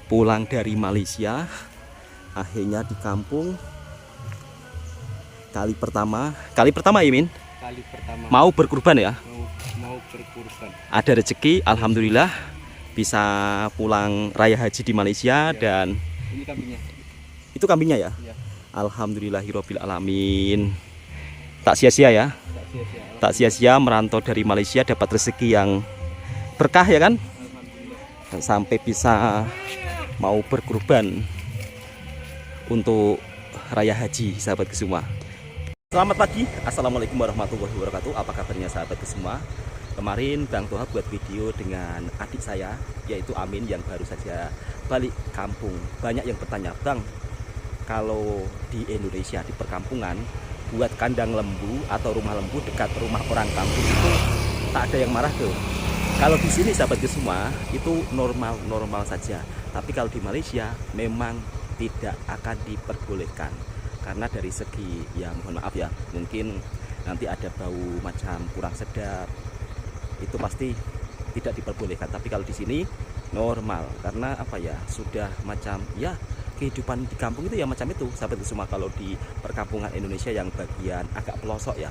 pulang dari Malaysia, akhirnya di kampung kali pertama ya Min, Kali pertama mau berkurban ya. mau berkurban. Ada rezeki, alhamdulillah bisa pulang raya haji di Malaysia. Ya. Dan Ini kambingnya. itu kambingnya ya. Ya. Alhamdulillahirabbil alamin. Tak sia-sia ya, Tak sia-sia. tak sia-sia merantau dari Malaysia, dapat rezeki yang berkah ya kan, Alhamdulillah. dan sampai bisa mau berkurban untuk raya haji sahabatku semua. Selamat pagi, assalamualaikum warahmatullahi wabarakatuh. Apa kabarnya sahabatku semua? Kemarin Bang Toha buat video dengan adik saya, yaitu Amin, yang baru saja balik kampung. Banyak yang bertanya, Bang, kalau di Indonesia di perkampungan buat kandang lembu atau rumah lembu dekat rumah orang kampung itu tak ada yang marah tuh. Kalau di sini sahabatku semua itu normal saja. Tapi kalau di Malaysia memang tidak akan diperbolehkan. Karena dari segi, ya mohon maaf ya, mungkin nanti ada bau macam kurang sedap, itu pasti tidak diperbolehkan. Tapi kalau di sini normal, karena apa ya, sudah macam ya kehidupan di kampung itu ya macam itu sahabat semua. Kalau di perkampungan Indonesia yang bagian agak pelosok ya.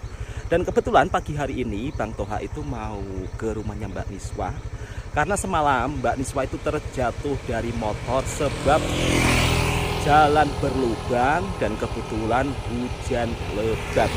Dan kebetulan pagi hari ini Bang Toha itu mau ke rumahnya Mbak Niswa, karena semalam Mbak Niswa itu terjatuh dari motor sebab jalan berlubang dan kebetulan hujan lebat.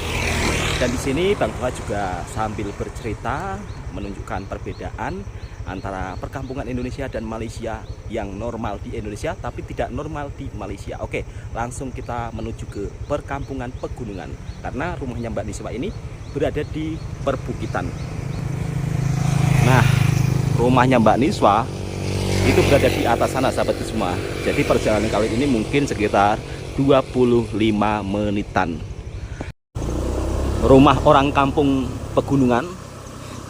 Dan di sini Bang Toha juga sambil bercerita menunjukkan perbedaan antara perkampungan Indonesia dan Malaysia, yang normal di Indonesia tapi tidak normal di Malaysia. Oke, langsung kita menuju ke perkampungan pegunungan, karena rumahnya Mbak Niswa ini berada di perbukitan. Nah, rumahnya Mbak Niswa itu berada di atas sana sahabatku semua. Jadi perjalanan kali ini mungkin sekitar 25 menitan. Rumah orang kampung pegunungan,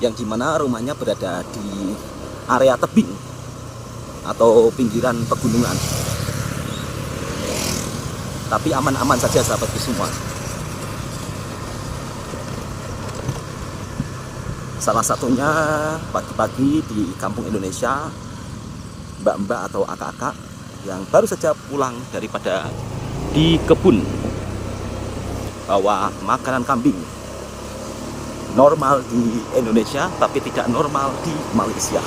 yang dimana rumahnya berada di area tebing atau pinggiran pegunungan. Tapi aman-aman saja sahabatku semua. Salah satunya pagi-pagi di kampung Indonesia, mbak-mbak atau akak-akak yang baru saja pulang daripada di kebun, bawa makanan kambing. Normal di Indonesia tapi tidak normal di Malaysia.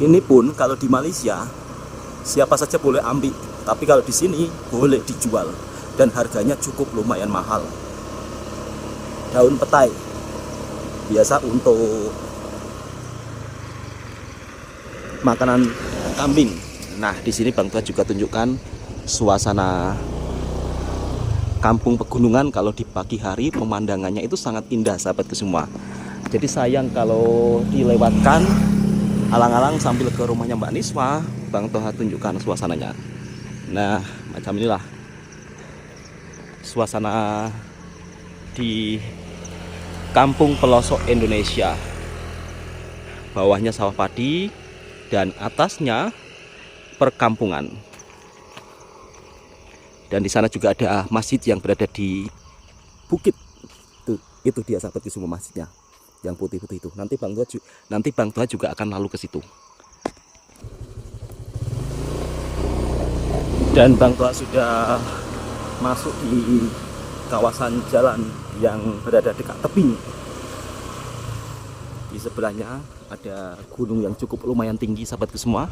Ini pun kalau di Malaysia siapa saja boleh ambil, tapi kalau di sini boleh dijual dan harganya cukup lumayan mahal. Daun petai biasa untuk makanan kambing. Nah, di sini Bang Tua juga tunjukkan suasana kampung pegunungan. Kalau di pagi hari pemandangannya itu sangat indah sahabatku semua. Jadi sayang kalau dilewatkan. Alang-alang sambil ke rumahnya Mbak Niswa, Bang Toha tunjukkan suasananya. Nah, macam inilah suasana di kampung pelosok Indonesia. Bawahnya sawah padi dan atasnya perkampungan. Dan di sana juga ada masjid yang berada di bukit. Itu dia sahabatku semua masjidnya, yang putih-putih itu. Nanti Bang Toha juga akan lalu ke situ. Dan Bang Toha sudah masuk di kawasan jalan yang berada dekat tebing. Di sebelahnya ada gunung yang cukup lumayan tinggi sahabatku semua.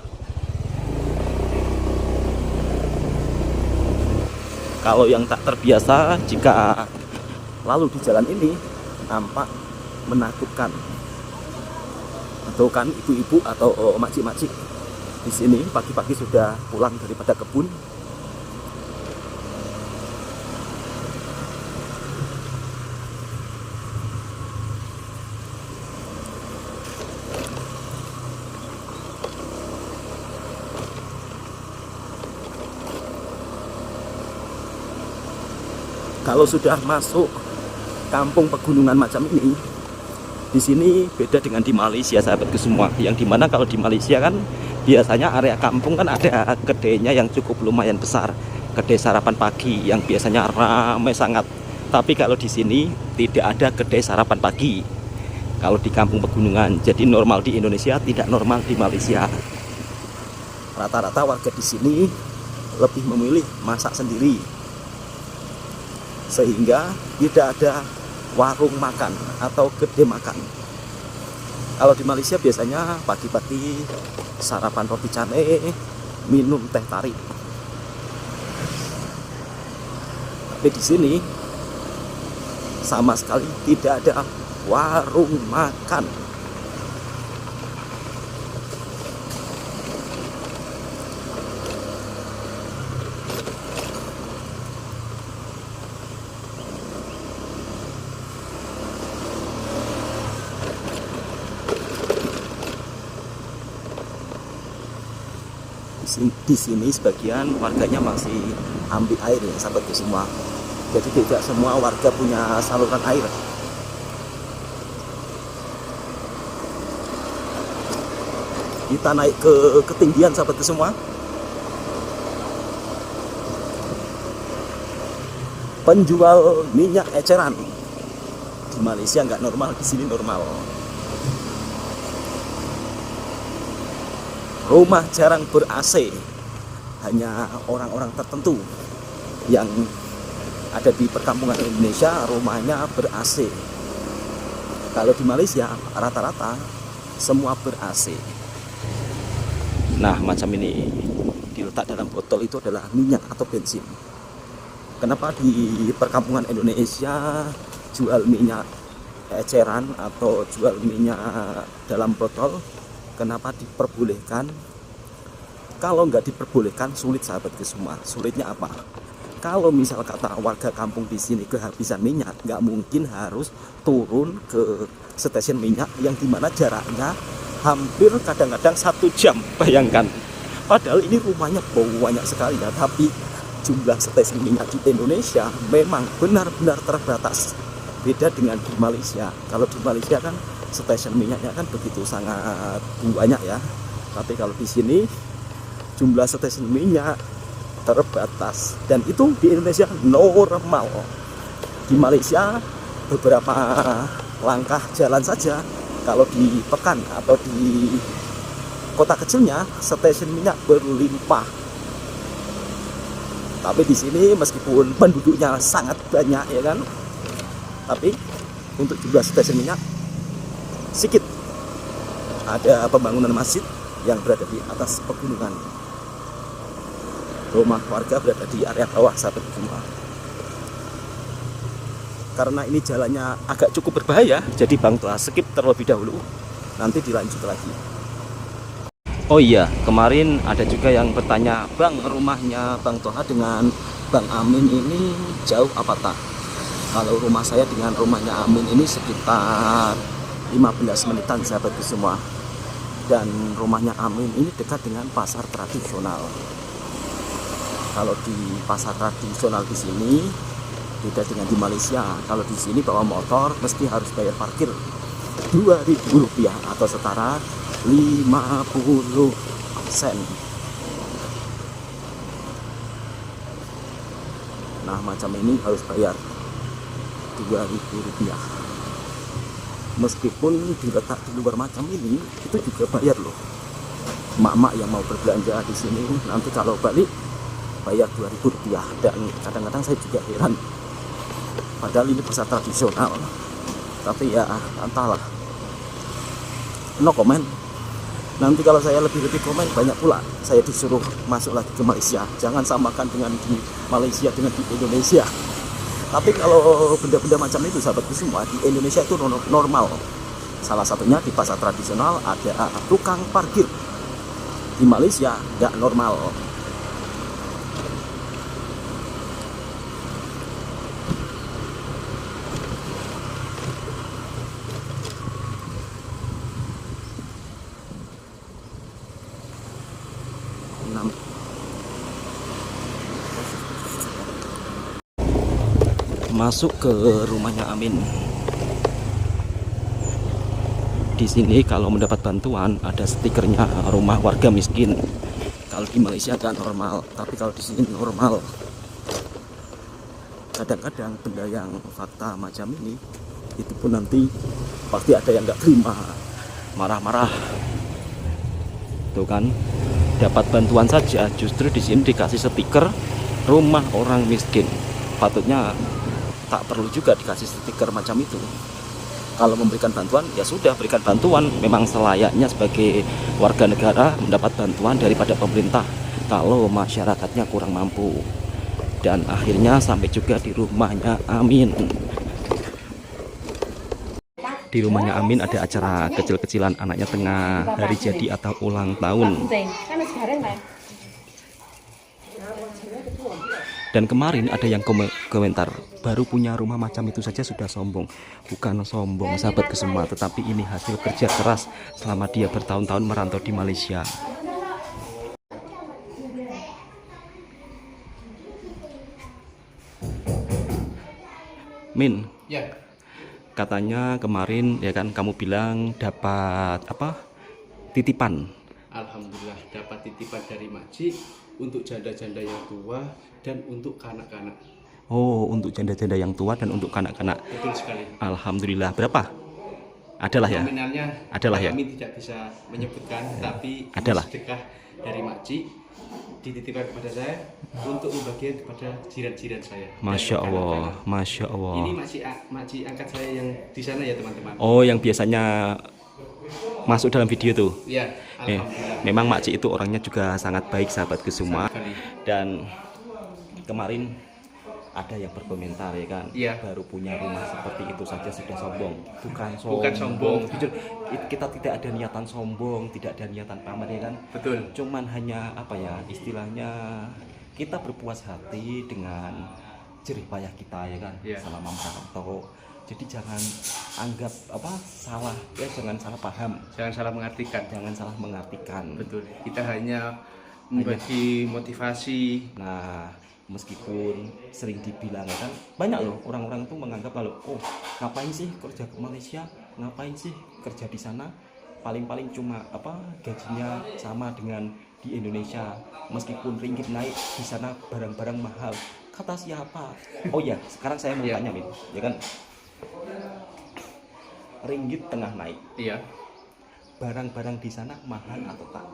Kalau yang tak terbiasa, jika lalu di jalan ini nampak menakutkan. Atau kan ibu-ibu atau makcik-makcik di sini pagi-pagi sudah pulang daripada kebun. Kalau sudah masuk kampung pegunungan macam ini, Di sini beda dengan di Malaysia sahabatku semua. Yang dimana kalau di Malaysia kan biasanya area kampung kan ada kedainya yang cukup lumayan besar, kedai sarapan pagi yang biasanya ramai sangat. Tapi kalau di sini tidak ada kedai sarapan pagi. Kalau di kampung pegunungan, jadi normal di Indonesia tidak normal di Malaysia. Rata-rata warga di sini lebih memilih masak sendiri, sehingga tidak ada warung makan atau kedai makan. Kalau di Malaysia biasanya pagi-pagi sarapan roti canai, minum teh tarik. Tapi di sini sama sekali tidak ada warung makan. Di sini sebagian warganya masih ambil air ya sahabatku semua. Jadi tidak semua warga punya saluran air. Kita naik ke ketinggian sahabatku semua. Penjual minyak eceran di Malaysia nggak normal, di sini normal. Rumah jarang ber-AC, hanya orang-orang tertentu yang ada di perkampungan Indonesia rumahnya ber-AC. Kalau di Malaysia rata-rata semua ber-AC. Nah, macam ini diletak dalam botol itu adalah minyak atau bensin. Kenapa di perkampungan Indonesia jual minyak eceran atau jual minyak dalam botol? Kenapa diperbolehkan? Kalau nggak diperbolehkan sulit sahabatku semua. Sulitnya apa? Kalau misal kata warga kampung di sini kehabisan minyak, nggak mungkin harus turun ke stasiun minyak yang dimana jaraknya hampir kadang-kadang 1 jam. Bayangkan. Padahal ini rumahnya banyak sekali ya, tapi jumlah stasiun minyak di Indonesia memang benar-benar terbatas. Beda dengan di Malaysia. Kalau di Malaysia kan stasiun minyaknya kan begitu sangat banyak ya. Tapi kalau di sini jumlah stasiun minyak terbatas, dan itu di Indonesia normal. Di Malaysia beberapa langkah jalan saja, kalau di pekan atau di kota kecilnya stasiun minyak berlimpah. Tapi di sini meskipun penduduknya sangat banyak ya kan, tapi untuk jumlah stasiun minyak sedikit. Ada pembangunan masjid yang berada di atas pegunungan. Rumah warga berada di area bawah sahabat semua. Karena ini jalannya agak cukup berbahaya, jadi Bang Toha skip terlebih dahulu. Nanti dilanjut lagi. Oh iya, kemarin ada juga yang bertanya, Bang, rumahnya Bang Toha dengan Bang Amin ini jauh apa tak? Kalau rumah saya dengan rumahnya Amin ini sekitar 15 menitan sahabatku semua. Dan rumahnya Amin ini dekat dengan pasar tradisional. Kalau di pasar tradisional di sini beda dengan di Malaysia. Kalau di sini bawa motor mesti harus bayar parkir Rp2.000 atau setara 50 sen. Nah, macam ini harus bayar Rp2.000. Meskipun diletak di luar macam ini, itu juga bayar loh. Mak-mak yang mau berbelanja di sini nanti kalau balik bayar Rp2.000. Dan kadang-kadang saya juga heran, padahal ini pasar tradisional, tapi ya entahlah, no comment. Nanti kalau saya lebih komen, banyak pula saya disuruh masuk lagi ke Malaysia. Jangan samakan dengan di Malaysia dengan di Indonesia. Tapi kalau benda-benda macam itu sahabatku semua, di Indonesia itu normal. Salah satunya di pasar tradisional ada tukang parkir. Di Malaysia nggak normal. Masuk ke rumahnya Amin. di sini kalau mendapat bantuan ada stikernya rumah warga miskin. Kalau di Malaysia kan normal, tapi kalau di sini normal. Kadang-kadang benda yang fakta macam ini itu pun nanti pasti ada yang nggak terima, marah-marah. Tuh kan, dapat bantuan saja justru di sini dikasih stiker rumah orang miskin. Patutnya tak perlu juga dikasih stiker macam itu. Kalau memberikan bantuan ya sudah berikan bantuan, memang selayaknya sebagai warga negara mendapat bantuan daripada pemerintah kalau masyarakatnya kurang mampu. Dan akhirnya sampai juga di rumahnya Amin. Di rumahnya Amin ada acara kecil-kecilan, anaknya tengah hari jadi atau ulang tahun. Dan kemarin ada yang komentar, baru punya rumah macam itu saja sudah sombong. Bukan sombong sahabatku semua, tetapi ini hasil kerja keras selama dia bertahun-tahun merantau di Malaysia. Min, Ya. katanya kemarin ya kan kamu bilang dapat apa? Titipan. Alhamdulillah dapat titipan dari makcik untuk janda-janda yang tua dan untuk kanak-kanak. Oh, untuk janda-janda yang tua dan untuk kanak-kanak. Betul sekali. Alhamdulillah. Berapa? Adalah ya. Nominalnya Adalah ya. kami tidak bisa menyebutkan, tapi Adalah. sedekah dari makcik dititipkan kepada saya untuk membagikan kepada jiran-jiran saya. Masya Dan Allah, kanak-kanak. Masya Allah. Ini makcik angkat saya yang di sana ya teman-teman. Oh, yang biasanya masuk dalam video tuh. Ya, alhamdulillah. Memang makcik itu orangnya juga sangat baik sahabatku semua. Sangat sekali. Dan kemarin ada yang berkomentar ya kan, Iya. baru punya rumah seperti itu saja sudah sombong. Bukan sombong. Bukan sombong. Jujur, kita tidak ada niatan sombong, tidak ada niatan pamer ya kan. Betul. Cuman hanya apa ya istilahnya, kita berpuas hati dengan jerih payah kita ya kan, Iya. selama merantau. Jadi jangan anggap apa salah ya, jangan salah paham, Jangan salah mengartikan. jangan salah mengartikan. Betul. Kita hanya membagi motivasi. Nah, meskipun sering dibilang ya kan, banyak loh orang-orang tuh menganggap kalau oh ngapain sih kerja ke Malaysia, ngapain sih kerja di sana, paling-paling cuma apa gajinya sama dengan di Indonesia, meskipun ringgit naik di sana barang-barang mahal. Kata siapa? Oh ya, sekarang saya mau tanya Min, ya kan, ringgit tengah naik, Iya. barang-barang di sana mahal atau tak?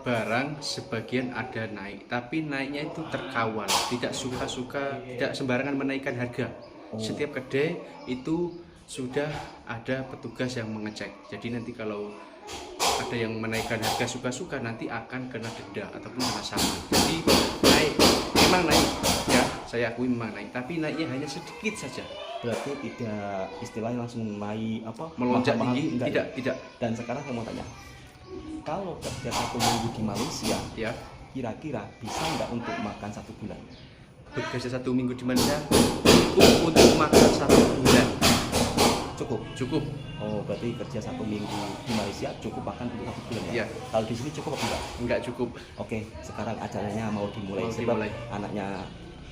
Barang sebagian ada naik, tapi naiknya itu terkawal, tidak suka-suka, tidak sembarangan menaikkan harga. Setiap kedai itu sudah ada petugas yang mengecek. Jadi nanti kalau ada yang menaikkan harga suka-suka, nanti akan kena denda ataupun kena sanksi. Jadi naik, memang naik, ya saya akui memang naik, tapi naiknya hanya sedikit saja. Berarti tidak istilahnya langsung naik apa Melonjak mahal-mahal, tinggi, enggak, tidak, ya? tidak. Dan sekarang saya mau tanya, kalau kerja 1 minggu di Malaysia, Ya, kira-kira bisa nggak untuk makan 1 bulan? bekerja 1 minggu di Malaysia cukup untuk makan 1 bulan. Cukup. Cukup. Oh, berarti kerja 1 minggu di Malaysia cukup makan untuk 1 bulan ya? Iya. Kalau di sini cukup apa enggak? Enggak cukup. Oke, sekarang acaranya mau dimulai. Mau Sebab dimulai. anaknya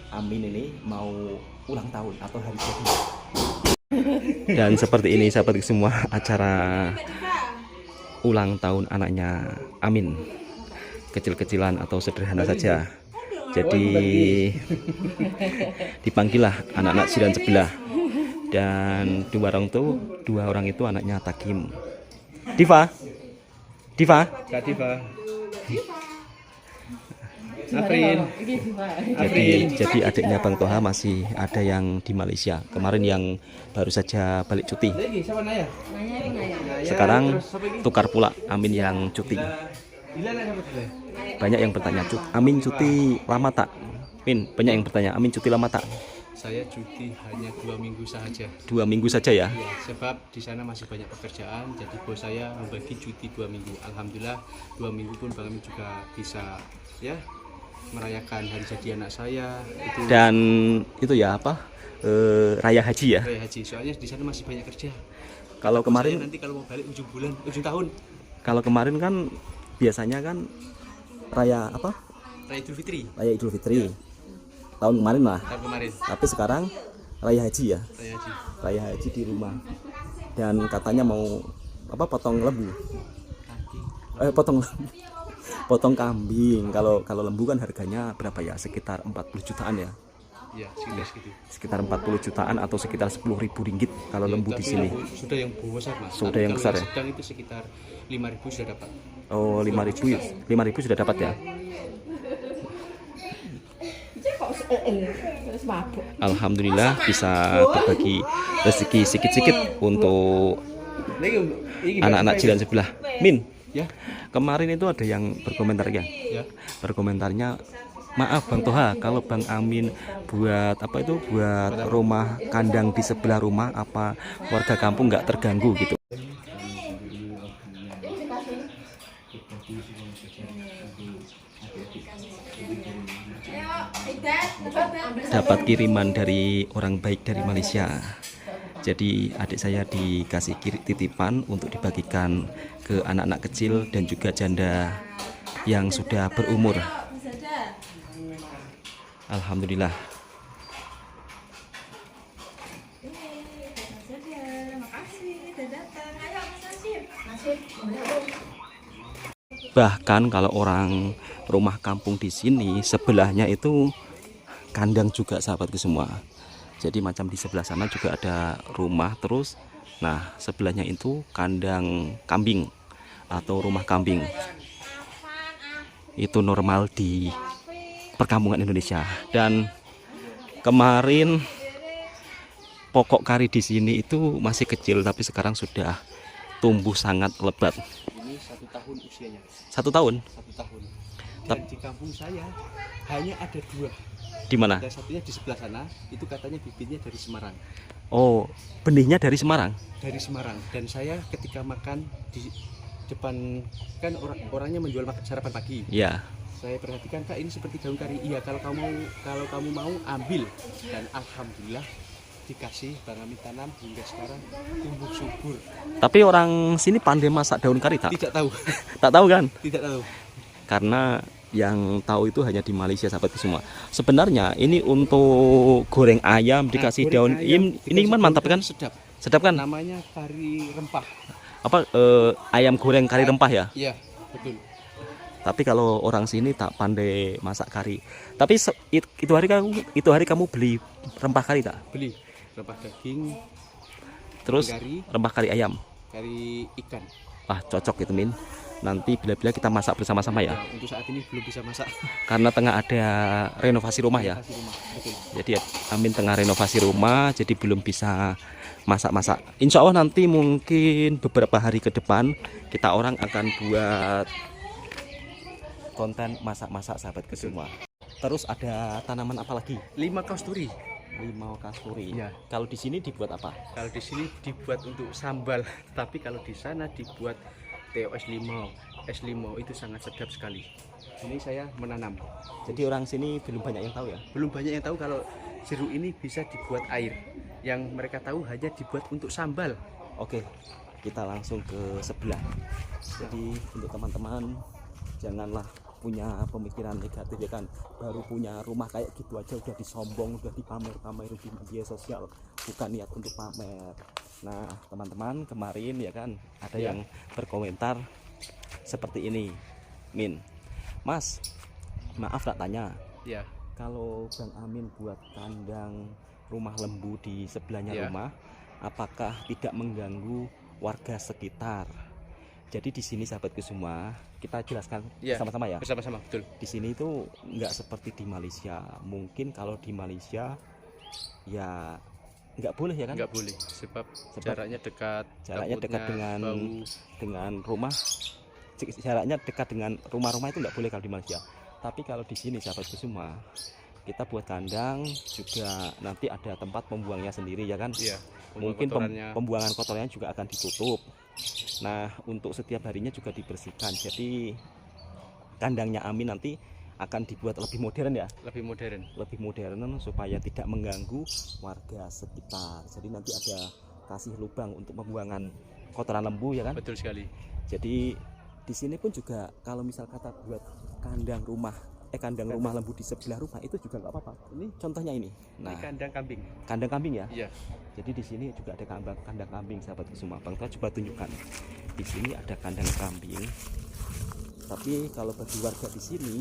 Amin ini mau ulang tahun atau hari jadi. Dan seperti ini sahabat semua, acara ulang tahun anaknya Amin, kecil-kecilan atau sederhana saja. Jadi dipanggillah anak-anak jiran sebelah, dan dua orang itu anaknya Takim. Diva, Kak Diva. April. jadi adiknya Bang Toha masih ada yang di Malaysia. Kemarin yang baru saja balik cuti. Lagi siapa Naya? Sekarang tukar pula Amin yang cuti. Banyak yang bertanya, Amin cuti lama tak? Min, banyak yang bertanya, Amin cuti lama tak? Saya cuti hanya 2 minggu saja. 2 minggu saja ya? Ya, sebab di sana masih banyak pekerjaan, jadi bos saya membagi cuti 2 minggu. Alhamdulillah 2 minggu pun Bang Amin juga bisa ya merayakan hari jadi anak saya. Itu Dan itu ya apa? Raya haji ya? Raya haji. Soalnya di sana masih banyak kerja. Kalau Saya kemarin, nanti kalau mau balik ujung bulan, ujung tahun, kalau kemarin kan biasanya kan raya apa? Raya Idul Fitri Raya Idul Fitri. Tahun kemarin lah. tahun kemarin. Tapi sekarang raya haji ya? Raya haji. Raya haji di rumah. Dan katanya mau apa potong lembu? Kaki. Potong potong kambing. Kalau lembu kan harganya berapa ya? Sekitar 40 jutaan ya. Ya, sekitar segitu. Sekitar 40 jutaan atau sekitar 10.000 ringgit kalau lembu di Tapi sini. sudah yang besar Mas. Sudah Tapi yang kalau besar ya? sedang itu sekitar 5.000 sudah dapat. Oh, 5.000 ya? 5.000 sudah dapat ya? Alhamdulillah bisa berbagi rezeki sedikit-sedikit untuk anak-anak jiran sebelah. Min, Ya. kemarin itu ada yang berkomentar ya. Ya. Berkomentarnya, maaf Bang Toha, kalau Bang Amin buat apa itu, buat rumah kandang di sebelah rumah, apa warga kampung nggak terganggu gitu. Dapat kiriman dari orang baik dari Malaysia. Jadi adik saya dikasih titipan untuk dibagikan ke anak-anak kecil dan juga janda yang sudah berumur. Alhamdulillah. Bahkan kalau orang rumah kampung di sini sebelahnya itu kandang juga sahabatku semua. Jadi macam di sebelah sana juga ada rumah terus. Nah, sebelahnya itu kandang kambing atau rumah kambing. Itu normal di perkampungan Indonesia. Dan kemarin pokok kari di sini itu masih kecil tapi sekarang sudah tumbuh sangat lebat. Ini 1 tahun usianya. 1 tahun. 1 tahun. Dan di kampung saya hanya ada 2. Di mana? Dan satunya di sebelah sana, itu katanya bibitnya dari Semarang. Oh, benihnya dari Semarang. Dari Semarang. Dan saya ketika makan di depan, kan orangnya menjual sarapan pagi. Ya. Saya perhatikan, Kak, ini seperti daun kari. Iya, kalau kamu mau ambil. Dan alhamdulillah dikasih Bang Amin tanam hingga sekarang tumbuh subur. Tapi orang sini pandai masak daun kari tak? Tidak tahu. Tak tahu kan? Tidak tahu. Karena yang tahu itu hanya di Malaysia sahabatku semua. Sebenarnya ini untuk goreng ayam dikasih daun. Ini kan mantap kan? Sedap. Sedap kan? Namanya kari rempah. Apa ayam goreng kari rempah ya? Iya, betul. Tapi kalau orang sini tak pandai masak kari. Tapi itu hari kamu beli rempah kari tak? Beli rempah daging, Terus kari, rempah kari ayam. kari ikan. Ah, cocok itu Min. Nanti bila-bila kita masak bersama-sama ya. Ya, untuk saat ini belum bisa masak. Karena tengah ada renovasi rumah ya. Kasih rumah, betul. Jadi Amin tengah renovasi rumah, jadi belum bisa masak-masak. Insya Allah nanti mungkin beberapa hari ke depan kita orang akan buat konten masak-masak sahabatku semua. Terus ada tanaman apa lagi? 5 kasturi. Limau kasturi. Ya. Kalau di sini dibuat apa? Kalau di sini dibuat untuk sambal, tapi kalau di sana dibuat TOS limau. Es limau itu sangat sedap sekali. Ini saya menanam. Jadi orang sini belum banyak yang tahu ya. Belum banyak yang tahu kalau jeruk ini bisa dibuat air. Yang mereka tahu hanya dibuat untuk sambal. Oke, kita langsung ke sebelah. Jadi untuk teman-teman janganlah punya pemikiran negatif ya kan, baru punya rumah kayak gitu aja udah disombong, udah dipamer-pamerin di media sosial, bukan niat untuk pamer. Nah teman-teman, kemarin ya kan ada yang berkomentar seperti ini. Min, Mas, maaf tak tanya, Ya. kalau Bang Amin buat kandang rumah lembu di sebelahnya Ya. rumah, apakah tidak mengganggu warga sekitar? Jadi di sini sahabatku semua, kita jelaskan Ya, sama-sama ya. bersama-sama, betul. Di sini itu nggak seperti di Malaysia. Mungkin kalau di Malaysia ya nggak boleh ya kan? Nggak boleh, sebab jaraknya dekat. Jaraknya dekat takutnya bau. dengan rumah. Jaraknya dekat dengan rumah-rumah itu nggak boleh kalau di Malaysia. Tapi kalau di sini sahabatku semua, kita buat kandang juga nanti ada tempat pembuangnya sendiri ya kan? Iya. Mungkin kotorannya. pembuangan kotornya juga akan ditutup. Nah untuk setiap harinya juga dibersihkan. Jadi kandangnya Amin nanti akan dibuat lebih modern ya, Lebih modern. supaya tidak mengganggu warga sekitar. Jadi nanti ada kasih lubang untuk pembuangan kotoran lembu ya kan. Betul sekali. Jadi di sini pun juga kalau misal kata buat kandang rumah kandang rumah lembu di sebelah rumah itu juga nggak apa-apa. Ini contohnya ini. Ini kandang kambing. Kandang kambing ya. Iya. Jadi di sini juga ada kandang kambing sahabatku semua. Bang Toha coba tunjukkan. Di sini ada kandang kambing. Tapi kalau bagi warga di sini,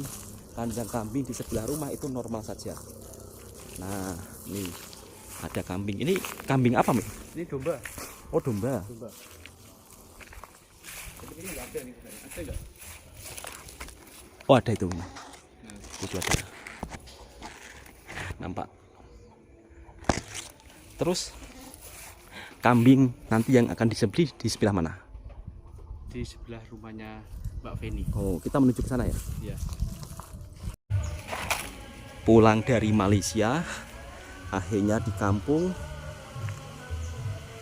kandang kambing di sebelah rumah itu normal saja. Nah, ini ada kambing. Ini kambing apa, Mi? Ini domba. Oh, domba. Domba. Tapi ini nggak ada nih, ada nggak? Oh, ada itu. Nah. Itu ada. Nampak. Terus kambing nanti yang akan disembelih di sebelah mana? Di sebelah rumahnya Mbak Feni. Oh, kita menuju ke sana ya. Iya. Pulang dari Malaysia, akhirnya di kampung.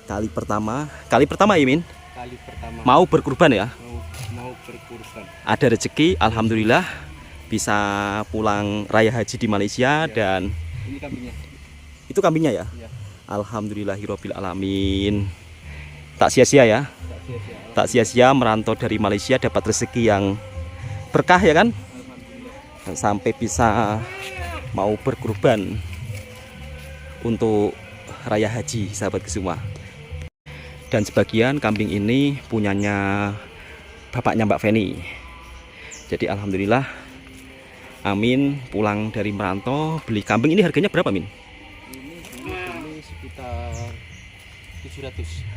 Kali pertama ya, Min? Kali pertama. Mau berkurban ya? Mau berkurban. Ada rezeki, alhamdulillah bisa pulang raya haji di Malaysia. Ya. Dan Ini kambingnya. itu kambingnya ya? Iya. Alhamdulillahirabbil alamin. Tak sia-sia ya. Tak sia-sia merantau dari Malaysia dapat rezeki yang berkah ya kan? Alhamdulillah. Sampai bisa mau berkurban untuk raya haji sahabat semua. Dan sebagian kambing ini punyanya bapaknya Mbak Feni. Jadi alhamdulillah Amin pulang dari merantau beli kambing. Ini harganya berapa, Min? Ini sekitar 700.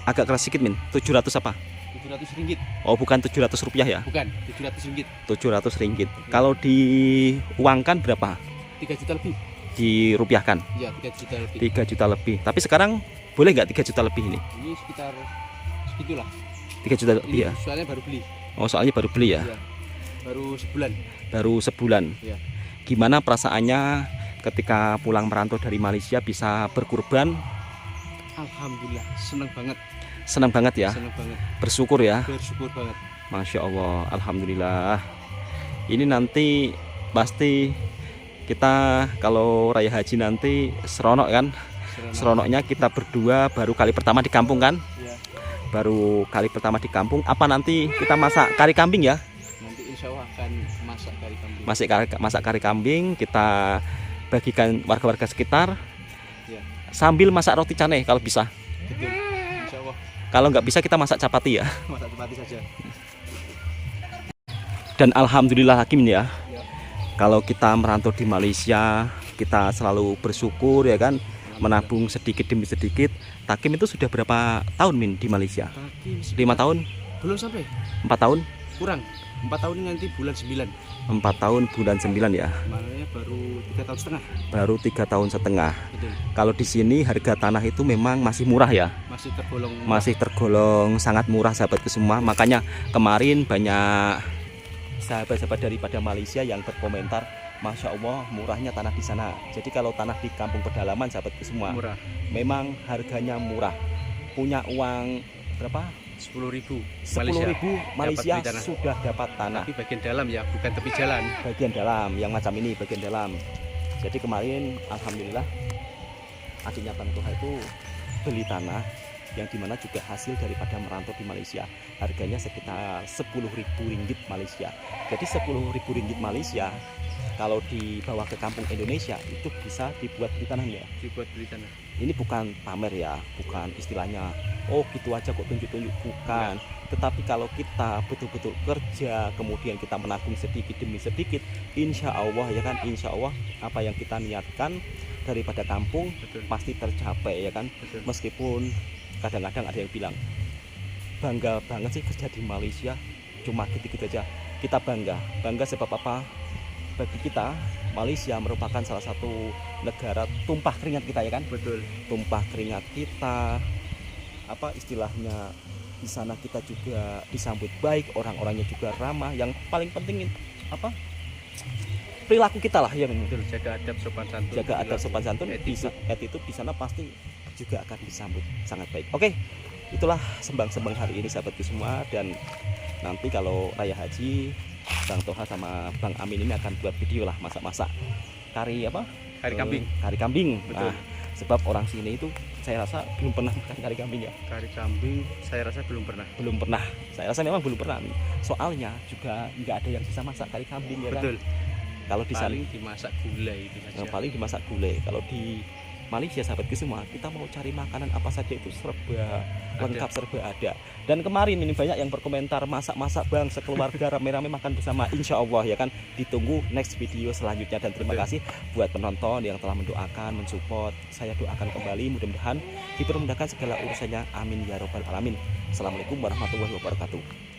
Agak keras sedikit, Min. 700 apa? 700 ringgit. Oh, bukan 700 rupiah ya? Bukan, 700 ringgit. 700 ringgit. Kalau diuangkan berapa? 3 juta lebih. Dirupiahkan? Iya, 3 juta lebih. 3 juta lebih. Tapi sekarang boleh nggak 3 juta lebih ini? Ini sekitar segitulah. 3 juta lebih Ini ya? soalnya baru beli. Oh, soalnya baru beli ya? Iya. Baru sebulan. Baru sebulan. Iya. Gimana perasaannya ketika pulang merantau dari Malaysia bisa berkurban? Alhamdulillah, seneng banget. Senang banget ya? Seneng banget. Bersyukur ya? Bersyukur banget. Masya Allah, alhamdulillah. Ini nanti pasti kita kalau raya haji nanti seronok kan? Seronoknya kita berdua baru kali pertama di kampung kan? Iya. Baru kali pertama di kampung. Apa nanti kita masak kari kambing ya? Nanti insya Allah akan masak kari kambing. Masak kari kambing, kita bagikan warga-warga sekitar. Ya. Sambil masak roti canai kalau bisa. Betul. Insya Allah Kalau nggak bisa kita masak capati ya. masak chapati saja. Dan alhamdulillah Hakim ya. Ya. Kalau kita merantau di Malaysia, kita selalu bersyukur ya kan, menabung sedikit demi sedikit. Takim itu sudah berapa tahun, Min, di Malaysia? 5 tahun? Belum sampai. 4 tahun? Kurang. 4 tahun nanti bulan 9. 4 tahun bulan 9 ya. Maknanya baru 3 tahun setengah. Baru 3 tahun setengah. Betul. Kalau di sini harga tanah itu memang masih murah ya. Masih tergolong sangat murah sahabatku semua. Makanya kemarin banyak sahabat-sahabat daripada Malaysia yang berkomentar, Masya Allah murahnya tanah di sana. Jadi kalau tanah di kampung pedalaman sahabatku semua, murah. memang harganya murah. Punya uang berapa? 10.000 Malaysia dapat sudah dapat tanah. Tapi bagian dalam ya, bukan tepi jalan. Bagian dalam, yang macam ini bagian dalam. Jadi kemarin alhamdulillah adiknya Bang Toha itu beli tanah yang dimana juga hasil daripada merantau di Malaysia. Harganya sekitar 10.000 ringgit Malaysia. Jadi 10.000 ringgit Malaysia kalau dibawa ke kampung Indonesia itu bisa dibuat beli tanahnya. Dibuat beli tanah. Ini bukan pamer ya, bukan istilahnya oh gitu aja kok tunjuk-tunjuk, bukan. Tetapi kalau kita betul-betul kerja, kemudian kita menabung sedikit demi sedikit, insya Allah ya kan, insya Allah apa yang kita niatkan daripada kampung Betul. pasti tercapai ya kan. Betul. Meskipun kadang-kadang ada yang bilang bangga banget sih kerja di Malaysia, cuma gitu-gitu aja. Kita bangga sebab apa? Bagi kita Malaysia merupakan salah satu negara tumpah keringat kita ya kan. Betul. Tumpah keringat kita, apa istilahnya, di sana kita juga disambut baik, orang-orangnya juga ramah. Yang paling penting apa? Perilaku kita lah ya. Betul. Jaga adab sopan santun. Jaga adab sopan santun, attitude. attitude di sana pasti juga akan disambut sangat baik. Oke, itulah sembang-sembang hari ini sahabatku semua. Dan nanti kalau raya haji, Bang Toha sama Bang Amin ini akan buat video lah masak-masak kari apa? Kari kambing. Kari kambing. Betul. Nah, sebab orang sini itu saya rasa belum pernah makan kari kambing ya. Kari kambing saya rasa belum pernah. Belum pernah. Saya rasa memang belum pernah. Soalnya juga nggak ada yang bisa masak kari kambing ya kan. Betul. Kalau di sana paling dimasak gulai itu saja. paling dimasak gulai. Kalau di Malaysia sahabatku semua, kita mau cari makanan apa saja itu serba lengkap, serba ada. Dan kemarin ini banyak yang berkomentar, masak-masak bang sekeluarga rame-rame makan bersama. Insya Allah ya kan, ditunggu next video selanjutnya. Dan terima kasih buat penonton yang telah mendoakan, mensupport. Saya doakan kembali, mudah-mudahan dipermudahkan segala urusannya. Amin ya robbal alamin. Assalamualaikum warahmatullahi wabarakatuh.